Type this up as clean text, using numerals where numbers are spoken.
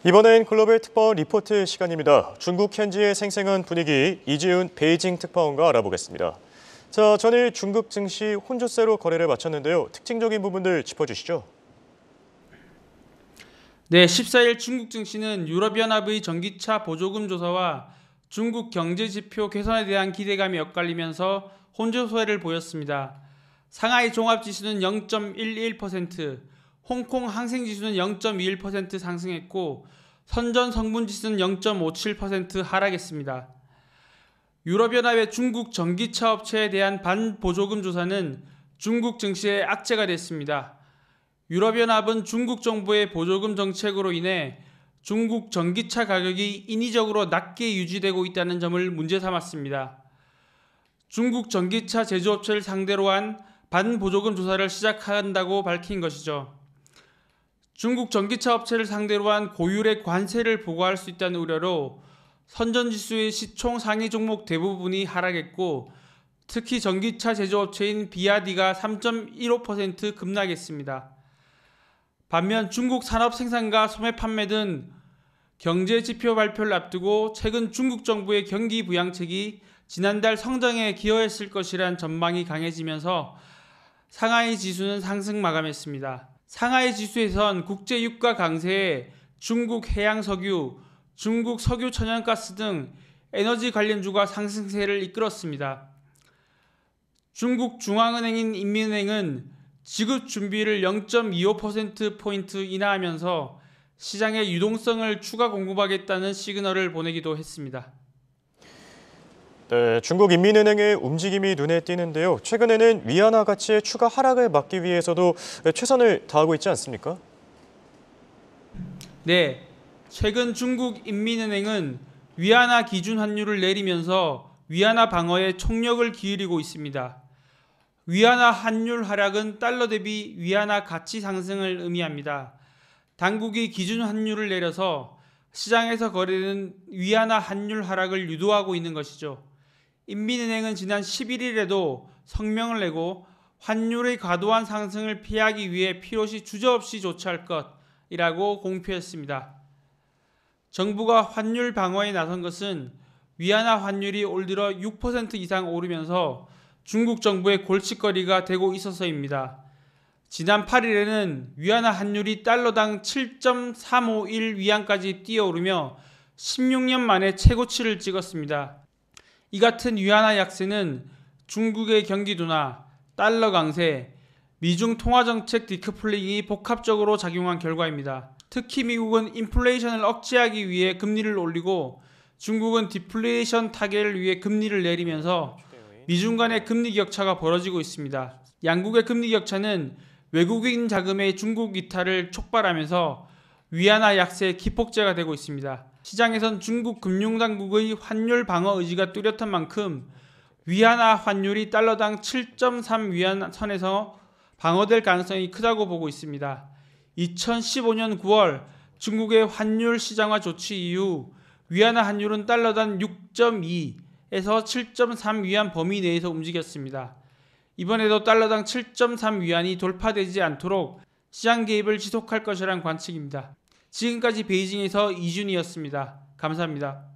이번엔 글로벌 특파원 리포트 시간입니다. 중국 현지의 생생한 분위기 이지훈 베이징 특파원과 알아보겠습니다. 자, 전일 중국 증시 혼조세로 거래를 마쳤는데요. 특징적인 부분들 짚어주시죠. 네, 14일 중국 증시는 유럽연합의 전기차 보조금 조사와 중국 경제지표 개선에 대한 기대감이 엇갈리면서 혼조세를 보였습니다. 상하이 종합지수는 0.11%, 홍콩 항생지수는 0.21% 상승했고 선전 성분지수는 0.57% 하락했습니다. 유럽연합의 중국 전기차 업체에 대한 반보조금 조사는 중국 증시의 악재가 됐습니다. 유럽연합은 중국 정부의 보조금 정책으로 인해 중국 전기차 가격이 인위적으로 낮게 유지되고 있다는 점을 문제 삼았습니다. 중국 전기차 제조업체를 상대로 한 반보조금 조사를 시작한다고 밝힌 것이죠. 중국 전기차 업체를 상대로 한 고율의 관세를 부과할 수 있다는 우려로 선전지수의 시총 상위 종목 대부분이 하락했고 특히 전기차 제조업체인 비아디가 3.15% 급락했습니다. 반면 중국 산업 생산과 소매 판매 등 경제지표 발표를 앞두고 최근 중국 정부의 경기 부양책이 지난달 성장에 기여했을 것이란 전망이 강해지면서 상하이 지수는 상승 마감했습니다. 상하이 지수에선 국제 유가 강세에 중국 해양석유, 중국 석유 천연가스 등 에너지 관련주가 상승세를 이끌었습니다. 중국 중앙은행인 인민은행은 지급 준비를 0.25%포인트 인하하면서 시장에 유동성을 추가 공급하겠다는 시그널을 보내기도 했습니다. 네, 중국 인민은행의 움직임이 눈에 띄는데요. 최근에는 위안화 가치의 추가 하락을 막기 위해서도 최선을 다하고 있지 않습니까? 네, 최근 중국 인민은행은 위안화 기준 환율을 내리면서 위안화 방어에 총력을 기울이고 있습니다. 위안화 환율 하락은 달러 대비 위안화 가치 상승을 의미합니다. 당국이 기준 환율을 내려서 시장에서 거래되는 위안화 환율 하락을 유도하고 있는 것이죠. 인민은행은 지난 11일에도 성명을 내고 환율의 과도한 상승을 피하기 위해 필요시 주저없이 조치할 것이라고 공표했습니다. 정부가 환율 방어에 나선 것은 위안화 환율이 올 들어 6% 이상 오르면서 중국 정부의 골칫거리가 되고 있어서입니다. 지난 8일에는 위안화 환율이 달러당 7.351위안까지 뛰어오르며 16년 만에 최고치를 찍었습니다. 이 같은 위안화 약세는 중국의 경기도나 달러 강세, 미중 통화정책 디커플링이 복합적으로 작용한 결과입니다. 특히 미국은 인플레이션을 억제하기 위해 금리를 올리고 중국은 디플레이션 타결을 위해 금리를 내리면서 미중 간의 금리 격차가 벌어지고 있습니다. 양국의 금리 격차는 외국인 자금의 중국 이탈을 촉발하면서 위안화 약세의 기폭제가 되고 있습니다. 시장에선 중국 금융당국의 환율 방어 의지가 뚜렷한 만큼 위안화 환율이 달러당 7.3위안 선에서 방어될 가능성이 크다고 보고 있습니다. 2015년 9월 중국의 환율 시장화 조치 이후 위안화 환율은 달러당 6.2에서 7.3위안 범위 내에서 움직였습니다. 이번에도 달러당 7.3위안이 돌파되지 않도록 시장 개입을 지속할 것이란 관측입니다. 지금까지 베이징에서 이준이었습니다. 감사합니다.